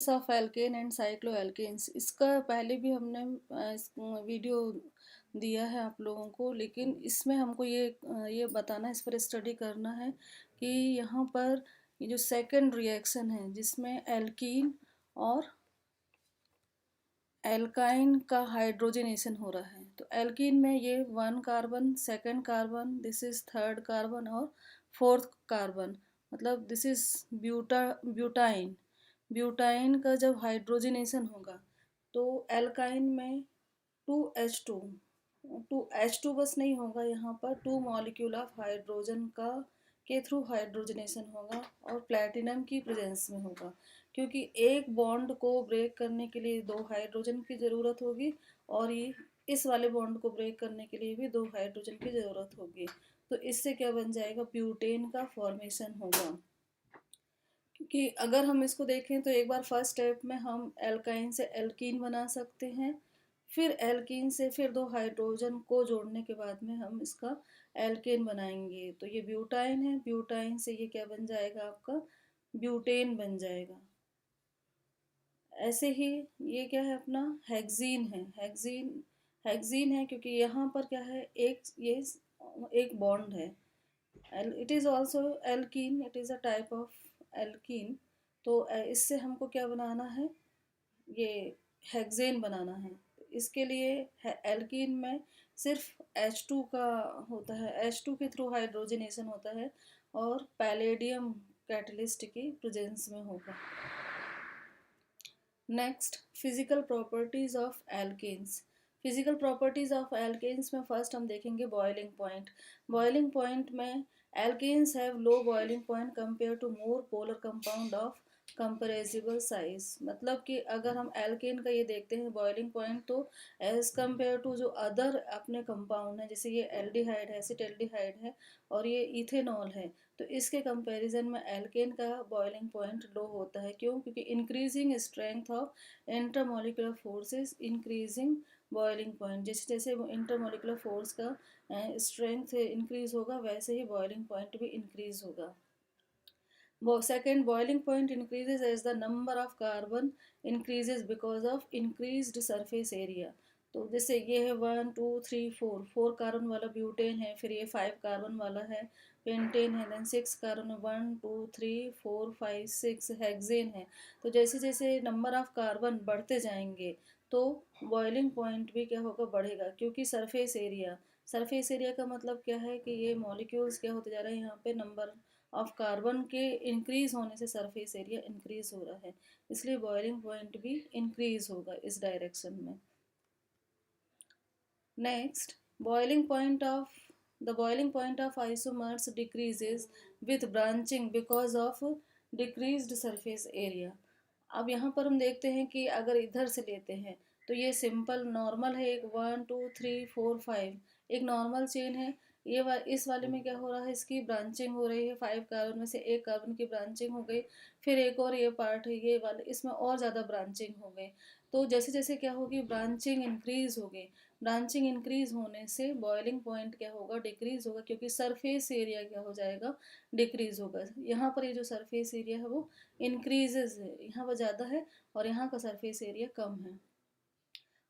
Of alkene and cycloalkenes, इसका पहले भी हमने वीडियो दिया है आप लोगों को, लेकिन इसमें हमको ये बताना, इस पर स्टडी करना है कि यहाँ पर ये जो सेकंड रिएक्शन है जिसमें एल्कीन और एल्काइन का हाइड्रोजनेशन हो रहा है, तो एल्कीन में ये 1 carbon, second carbon, this is third carbon और फोर्थ कार्बन, मतलब दिस इज ब्यूटाइन। ब्यूटाइन का जब हाइड्रोजनेशन होगा तो एल्काइन में 2H2, 2H2 बस नहीं होगा, यहाँ पर 2 मॉलिक्यूल ऑफ हाइड्रोजन का के थ्रू हाइड्रोजनेशन होगा और प्लेटिनम की प्रेजेंस में होगा, क्योंकि एक बॉन्ड को ब्रेक करने के लिए 2 हाइड्रोजन की ज़रूरत होगी और ये इस वाले बॉन्ड को ब्रेक करने के लिए भी 2 हाइड्रोजन की ज़रूरत होगी। तो इससे क्या बन जाएगा, ब्यूटेन का फॉर्मेशन होगा। क्योंकि अगर हम इसको देखें तो एक बार फर्स्ट स्टेप में हम एल्काइन से एल्कीन बना सकते हैं, फिर एल्कीन से फिर 2 हाइड्रोजन को जोड़ने के बाद में हम इसका एल्केन बनाएंगे। तो ये ब्यूटाइन है, ब्यूटाइन से ये क्या बन जाएगा, आपका ब्यूटेन बन जाएगा। ऐसे ही ये क्या है, अपना हेक्सीन है, हेक्सीन है क्योंकि यहाँ पर क्या है, एक बॉन्ड है। It is also alkene, it is a type of alkene. तो इससे हमको क्या बनाना है, ये हेक्सेन बनाना है। इसके लिए एल्कीन में सिर्फ H2 का होता है, H2 के थ्रू हाइड्रोजनेशन होता है और पैलेडियम कैटलिस्ट की प्रेजेंस में होगा। Next, physical properties of alkanes. Physical properties of alkanes में फर्स्ट हम देखेंगे बॉइलिंग पॉइंट। बॉइलिंग पॉइंट में alkanes have low boiling point compare to more polar compound of comparable size. मतलब कि अगर हम एल्केन का ये देखते हैं बॉइलिंग पॉइंट, तो एज कंपेयर टू जो अदर अपने कंपाउंड है, जैसे ये एल्डिहाइड है, एसिटाल्डिहाइड है और ये इथेनॉल है, तो इसके कंपैरिजन में एल्केन का बॉइलिंग पॉइंट लो होता है। क्यों? क्योंकि increasing strength of intermolecular forces increasing boiling point. जैसे जैसे इंटरमोलिकुलर फोर्स का स्ट्रेंथ इंक्रीज होगा, वैसे ही बॉइलिंग पॉइंट भी इंक्रीज होगा। Second, boiling point increases as the number of carbon increases because of increased surface area। तो जैसे ये है 1 2 3 4, 4 कार्बन वाला ब्यूटेन है, फिर ये 5 कार्बन वाला है पेंटेन है, देन 6 कार्बन, 1 2 3 4 5 6 हेक्सेन है। तो जैसे जैसे नंबर ऑफ कार्बन बढ़ते जाएंगे तो बॉइलिंग पॉइंट भी क्या होगा, बढ़ेगा। क्योंकि सरफेस एरिया का मतलब क्या है कि ये मॉलिक्यूल्स क्या होते जा रहे हैं, यहाँ पे नंबर ऑफ कार्बन के इंक्रीज होने से सरफेस एरिया इंक्रीज हो रहा है, इसलिए बॉइलिंग पॉइंट भी इंक्रीज होगा इस डायरेक्शन में। Next, boiling point of the boiling point of isomers decreases with branching because of decreased surface area. अब यहाँ पर हम देखते हैं कि अगर इधर से लेते हैं तो ये सिंपल नॉर्मल है, एक 1 2 3 4 5 एक नॉर्मल चेन है। इस वाले में क्या हो रहा है, इसकी ब्रांचिंग हो रही है, 5 कार्बन में से एक कार्बन की ब्रांचिंग हो गई, फिर एक और ये पार्ट है ये वाले, इसमें और ज़्यादा ब्रांचिंग हो गई। तो जैसे जैसे क्या होगी, ब्रांचिंग इंक्रीज होगी, ब्रांचिंग इंक्रीज होने से बॉइलिंग पॉइंट क्या होगा, डिक्रीज होगा, क्योंकि सरफेस एरिया क्या हो जाएगा, डिक्रीज होगा। यहाँ पर ये जो सरफेस एरिया है वो इंक्रीजेज है, यहाँ पर ज़्यादा है और यहाँ का सरफेस एरिया कम है।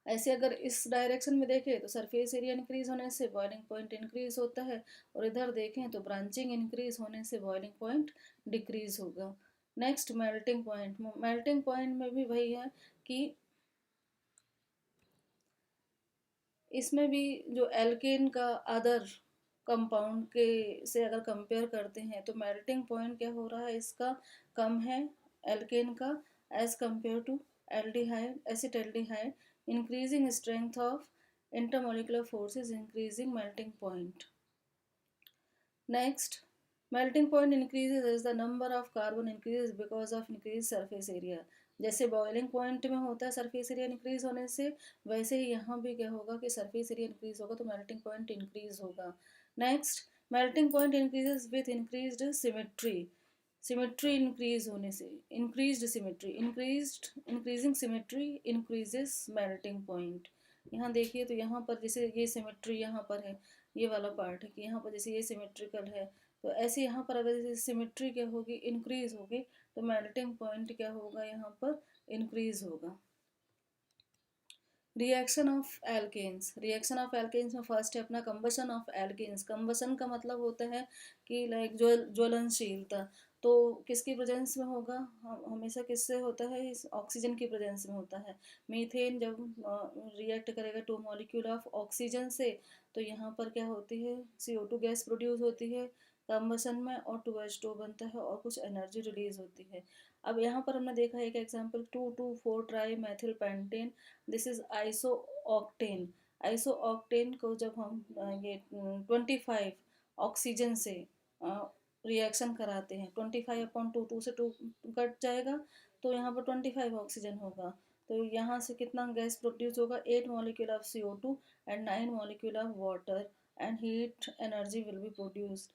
ऐसे अगर इस डायरेक्शन में देखें तो सरफेस एरिया इंक्रीज होने से बॉइलिंग पॉइंट इंक्रीज होता है, और इधर देखें तो ब्रांचिंग इंक्रीज होने से बॉइलिंग पॉइंट डिक्रीज होगा। Next, melting point. Melting point में भी वही है कि इसमें भी जो एल्केन का अदर कंपाउंड के से अगर कंपेयर करते हैं तो मेल्टिंग पॉइंट क्या हो रहा है, इसका कम है एल्केन का as compare to aldehyde, acetaldehyde. Increasing strength of intermolecular forces increasing melting point. Next, melting point increases as the number of carbon increases because of increase surface area. जैसे boiling point में होता है surface area increase होने से, वैसे ही यहाँ भी क्या होगा कि सरफेस एरिया इंक्रीज होगा तो मेल्टिंग पॉइंट इंक्रीज होगा। Next, melting point increases with increased symmetry. Symmetry increase होने से, increased symmetry, increasing symmetry increases melting point. यहाँ देखिए तो यहाँ पर जैसे ये सिमेट्री यहाँ पर है, ये वाला पार्ट है कि यहाँ पर जैसे ये सिमेट्रिकल है, तो ऐसे यहाँ पर अगर जैसे सिमेट्री क्या होगी, इंक्रीज होगी, तो मेल्टिंग पॉइंट क्या होगा, यहाँ पर इंक्रीज होगा। रिएक्शन ऑफ एल्केन्स में फर्स्ट है अपना कंबशन ऑफ एल्केन्स। कंबशन का मतलब होता है कि लाइक ज्वलनशीलता। तो किसकी प्रेजेंस में होगा? हमेशा किससे होता है? इस ऑक्सीजन की प्रेजेंस में होता है। मीथेन जब रिएक्ट करेगा टू मॉलिक्यूल ऑफ ऑक्सीजन से, तो यहाँ पर क्या होती है? CO2 गैस प्रोड्यूस होती है कंबशन में, और 2H2 बनता है और कुछ एनर्जी रिलीज होती है। अब यहाँ पर हमने देखा एक example 2,2,4 try Maithil pentane, this is iso octane. Iso octane को जब हम ये 25 ऑक्सीजन से रिएक्शन कराते हैं, 25/2, 2 से 2 कट जाएगा, तो यहाँ पर 25 ऑक्सीजन होगा। तो यहाँ से कितना गैस प्रोड्यूस होगा? 8 molecule of CO2 and 9 molecule of water, and heat energy will be produced.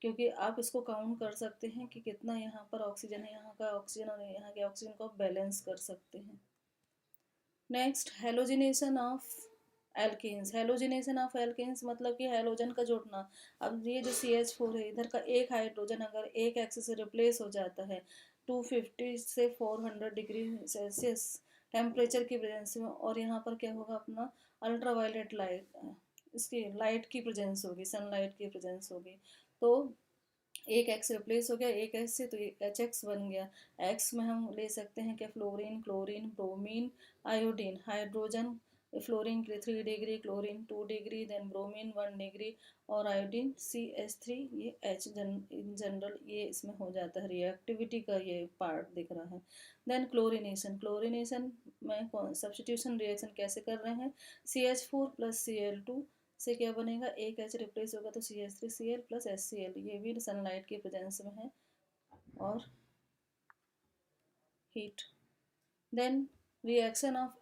क्योंकि आप इसको काउंट कर सकते हैं कि कितना यहाँ पर ऑक्सीजन है, यहाँ का ऑक्सीजन और यहाँ के ऑक्सीजन को आप बैलेंस कर सकते हैं। Next, halogenation of alkanes. Halogenation of alkanes मतलब कि हेलोजन का जुड़ना। अब ये जो CH4 है, इधर का एक हाइड्रोजन अगर एक एक्सिस से रिप्लेस हो जाता है 250 से 400 डिग्री सेल्सियस टेम्परेचर की प्रेजेंस में, और यहाँ पर क्या होगा अपना अल्ट्रावायलेट लाइट, इसकी लाइट की प्रेजेंस होगी, सनलाइट की प्रेजेंस होगी, तो एक एक्स रिप्लेस हो गया एक एच से, तो HX बन गया। एक्स में हम ले सकते हैं क्या? Fluorine, chlorine, bromine, iodine. Hydrogen fluorine के लिए 3 degree, chlorine 2 degree, then bromine 1 degree, और आयोडीन CH3, ये H इन जनरल ये इसमें हो जाता है। रिएक्टिविटी का ये पार्ट दिख रहा है। Then chlorination. क्लोरिनेशन में सब्सटीट्यूशन रिएक्शन कैसे कर रहे हैं? CH4 + Cl2 से क्या बनेगा? एक H रिप्लेस होगा तो CH3Cl + HCl, ये भी सनलाइट की प्रेजेंस में है, और heat. Then reaction of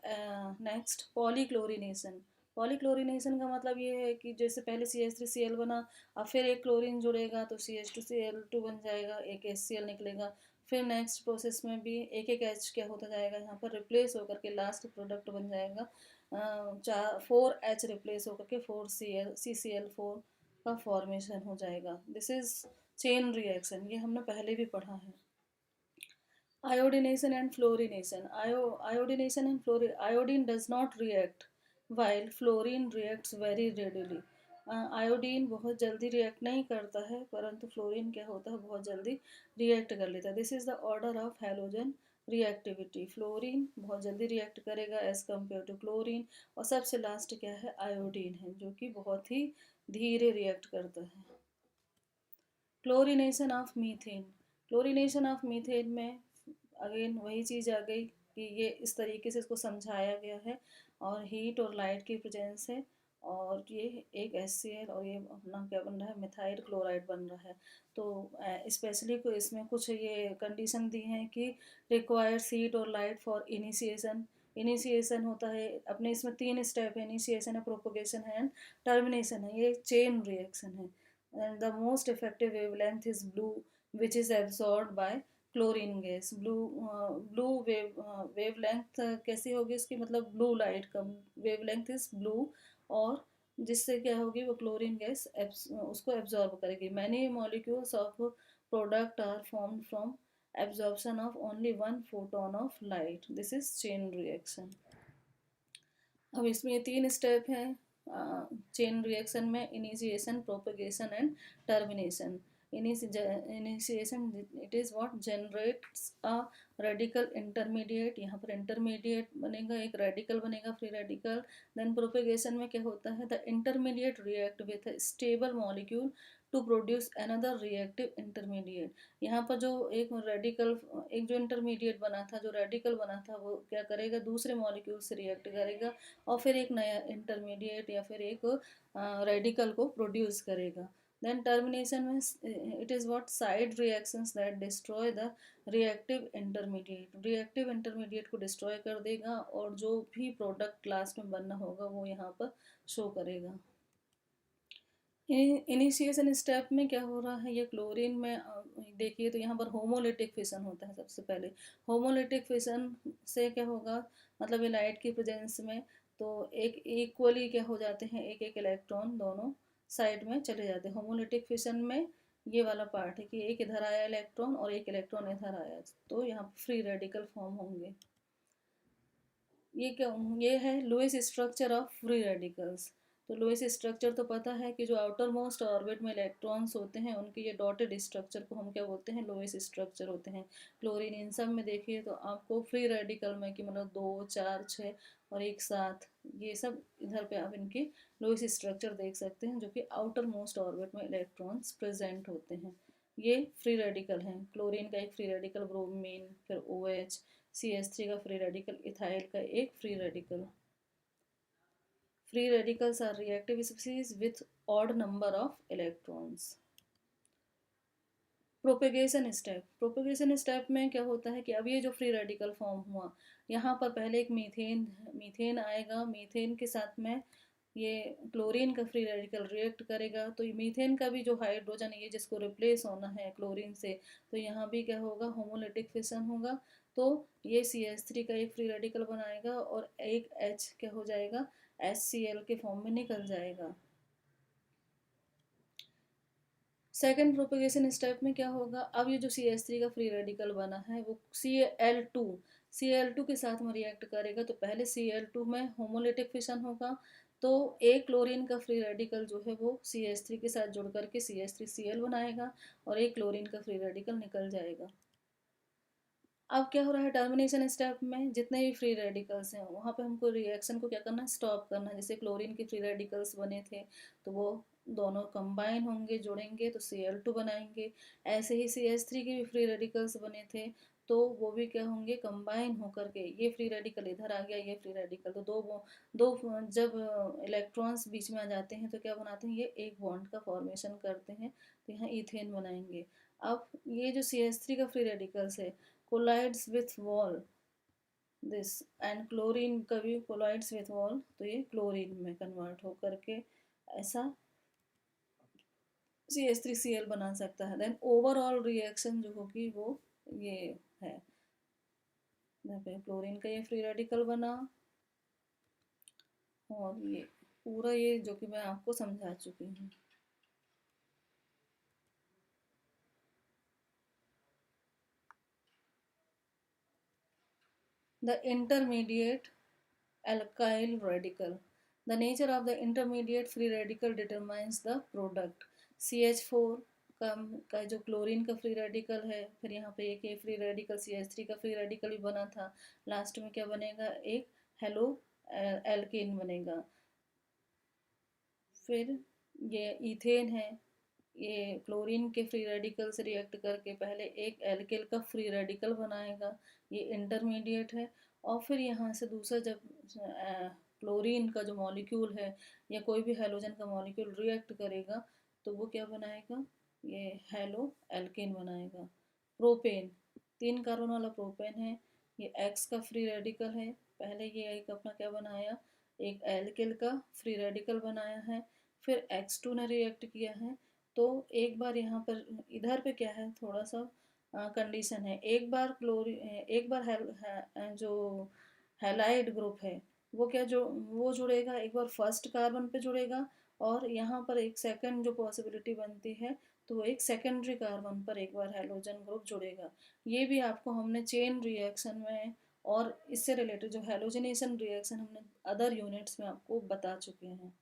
next polychlorination. Polychlorination का मतलब ये है कि जैसे पहले CH3Cl बना, अब फिर एक क्लोरीन जुड़ेगा तो CH2Cl2 बन जाएगा, एक HCl निकलेगा। फिर नेक्स्ट प्रोसेस में भी एक एक H क्या होता जाएगा, यहाँ पर रिप्लेस होकर के लास्ट प्रोडक्ट बन जाएगा 4H रिप्लेस होकर के 4CCl4 का फॉर्मेशन हो जाएगा। दिस इज चेन रिएक्शन, ये हमने पहले भी पढ़ा है। Iodination and fluorination. Iodination and fluorination. Iodine does not react, while fluorine reacts very readily. Iodine बहुत जल्दी रिएक्ट नहीं करता है, परंतु फ्लोरीन क्या होता है? बहुत जल्दी रिएक्ट कर लेता है। This is the order of halogen reactivity. Fluorine बहुत जल्दी रिएक्ट करेगा एज कम्पेयर टू क्लोरीन, और सबसे लास्ट क्या है? आयोडीन है, जो कि बहुत ही धीरे रिएक्ट करता है। Chlorination of methane. Chlorination of methane में अगेन वही चीज़ आ गई कि ये इस तरीके से इसको समझाया गया है, और हीट और लाइट की प्रेजेंस है, और ये एक HCl और ये अपना क्या बन रहा है? मिथाइल क्लोराइड बन रहा है। तो स्पेशली को इसमें कुछ ये कंडीशन दी हैं कि रिक्वायर्स हीट और लाइट फॉर इनिशिएशन। इनिशिएशन होता है अपने, इसमें 3 स्टेप है, इनिशिएशन है, प्रोपोगेशन है एंड टर्मिनेशन है। ये चेन रिएक्शन है। and the most effective wavelength is blue, which is absorbed by chlorine gas. Blue wavelength कैसी होगी इसकी? मतलब ब्लू लाइट का वेवलेंथ इज ब्लू, और जिससे क्या होगी? वो क्लोरीन गैस उसको एब्जॉर्ब करेगी। Many molecules of product are formed from absorption of only 1 photon of light. This is chain reaction. अब इसमें ये 3 स्टेप हैं चेन रिएक्शन में: initiation, propagation and termination. Initiation, it is what generates a radical intermediate. यहाँ पर intermediate बनेगा, एक radical बनेगा, फ्री रेडिकल। देन प्रोपगेशन में क्या होता है? The intermediate react with stable molecule to produce another reactive intermediate. यहाँ पर जो एक रेडिकल, एक जो इंटरमीडिएट बना था, जो रेडिकल बना था, वो क्या करेगा? दूसरे मॉलिक्यूल से रिएक्ट करेगा, और फिर एक नया इंटरमीडिएट या फिर एक रेडिकल को प्रोड्यूस करेगा। देन टर्मिनेशन में it is what? Side reactions that destroy the reactive intermediate. Reactive intermediate को डिस्ट्रॉय कर देगा, और जो भी प्रोडक्ट लास्ट में बनना होगा वो यहाँ पर शो करेगा। इनिशिएशन स्टेप में क्या हो रहा है? ये क्लोरीन में देखिए तो यहाँ पर होमोलिटिक फिशन होता है सबसे पहले। होमोलिटिक फिशन से क्या होगा? मतलब ये लाइट की प्रेजेंस में तो एक इक्वली क्या हो जाते हैं? एक एक इलेक्ट्रॉन दोनों साइड में चले जाते हैं। होमोलिटिक फिशन में ये वाला पार्ट है कि एक इधर आया इलेक्ट्रॉन और एक इलेक्ट्रॉन इधर आया, तो यहाँ पर फ्री रेडिकल फॉर्म होंगे। ये क्या, ये है lowest structure of free radicals. तो लोएस्ट स्ट्रक्चर तो पता है कि जो आउटर मोस्ट ऑर्बिट में इलेक्ट्रॉन्स होते हैं उनके ये डॉटेड स्ट्रक्चर को हम क्या बोलते हैं, लोएस्ट स्ट्रक्चर होते हैं। क्लोरीन, इन सब में देखिए तो आपको फ्री रेडिकल में कि मतलब 2, 4, 6 और एक साथ, ये सब इधर पे आप इनके लोएस्ट स्ट्रक्चर देख सकते हैं जो कि आउटर मोस्ट ऑर्बिट में इलेक्ट्रॉन्स प्रेजेंट होते हैं। ये फ्री रेडिकल हैं। क्लोरीन का एक फ्री रेडिकल ब्रोमीन, फिर OH, CH3 का फ्री रेडिकल, इथाइल का एक free radical. Free radicals are reactive species with odd number of electrons. Propagation step, propagation step में क्या होता है कि अब ये जो फ्री रेडिकल फॉर्म हुआ, यहाँ पर पहले एक मीथेन मीथेन आएगा, मीथेन के साथ में ये क्लोरीन का फ्री रेडिकल रिएक्ट करेगा, तो ये मीथेन का भी जो हाइड्रोजन है ये जिसको रिप्लेस होना है क्लोरीन से, तो यहाँ भी क्या होगा, होमोलिटिक फिशन होगा। तो ये CH3 का एक फ्री रेडिकल बनाएगा और एक H क्या हो जाएगा, HCl के फॉर्म में निकल जाएगा। सेकेंड प्रोपेगेशन स्टेप में क्या होगा, अब ये जो CH3 का फ्री रेडिकल बना है वो Cl2 के साथ में रिएक्ट करेगा। तो पहले Cl2 में होमोलिटिक फिशन होगा, तो एक क्लोरीन का फ्री रेडिकल जो है वो CH3 के साथ जुड़ करके CH3Cl बनाएगा और एक क्लोरीन का फ्री रेडिकल निकल जाएगा। अब क्या हो रहा है, टर्मिनेशन स्टेप में जितने भी फ्री रेडिकल्स हैं वहाँ पे हमको रिएक्शन को क्या करना है, स्टॉप करना है। जैसे क्लोरीन के फ्री रेडिकल्स बने थे तो वो दोनों कंबाइन होंगे, जुड़ेंगे तो Cl2 बनाएंगे। ऐसे ही CH3 के भी फ्री रेडिकल्स बने थे तो वो भी क्या होंगे, कंबाइन होकर के, ये फ्री रेडिकल इधर आ गया, ये फ्री रेडिकल, तो दो जब इलेक्ट्रॉन्स बीच में आ जाते हैं तो क्या बनाते हैं, ये एक बॉन्ड का फॉर्मेशन करते हैं, तो यहाँ इथेन बनाएंगे। अब ये जो CH3 का फ्री रेडिकल्स है collides with wall this and chlorine का भी collides with wall, तो ये क्लोरीन में कन्वर्ट हो करके ऐसा CH3Cl बना सकता है। देन ओवरऑल रिएक्शन जो होगी वो ये है, यहाँ पे क्लोरीन का ये फ्री रेडिकल बना और ये पूरा ये जो कि मैं आपको समझा चुकी हूँ। The intermediate alkyl radical. The nature of the intermediate free radical determines the product. CH4 का जो क्लोरीन का फ्री रेडिकल है, फिर यहाँ पे एक ये फ्री रेडिकल CH3 का फ्री रेडिकल भी बना था, लास्ट में क्या बनेगा, एक हेलो एल्केन बनेगा। फिर ये इथेन है, ये क्लोरीन के फ्री रेडिकल से रिएक्ट करके पहले एक एल्किल का फ्री रेडिकल बनाएगा, ये इंटरमीडिएट है। और फिर यहाँ से दूसरा जब क्लोरीन का जो मॉलिक्यूल है या कोई भी हेलोजन का मॉलिक्यूल रिएक्ट करेगा तो वो क्या बनाएगा, ये हेलो एल्केन बनाएगा। प्रोपेन, 3 कार्बन वाला प्रोपेन है, ये एक्स का फ्री रेडिकल है, पहले ये एक अपना क्या बनाया, एक एल्किल का फ्री रेडिकल बनाया है, फिर X2 ने रिएक्ट किया है। तो एक बार यहाँ पर इधर पे क्या है, थोड़ा सा कंडीशन है, एक बार जो हैलाइड ग्रुप है वो क्या जो वो जुड़ेगा, एक बार फर्स्ट कार्बन पे जुड़ेगा और यहाँ पर एक सेकंड जो पॉसिबिलिटी बनती है तो वो एक सेकेंडरी कार्बन पर एक बार हैलोजन ग्रुप जुड़ेगा। ये भी आपको हमने चेन रिएक्शन में और इससे रिलेटेड जो हैलोजनेशन रिएक्शन हमने अदर यूनिट्स में आपको बता चुके हैं।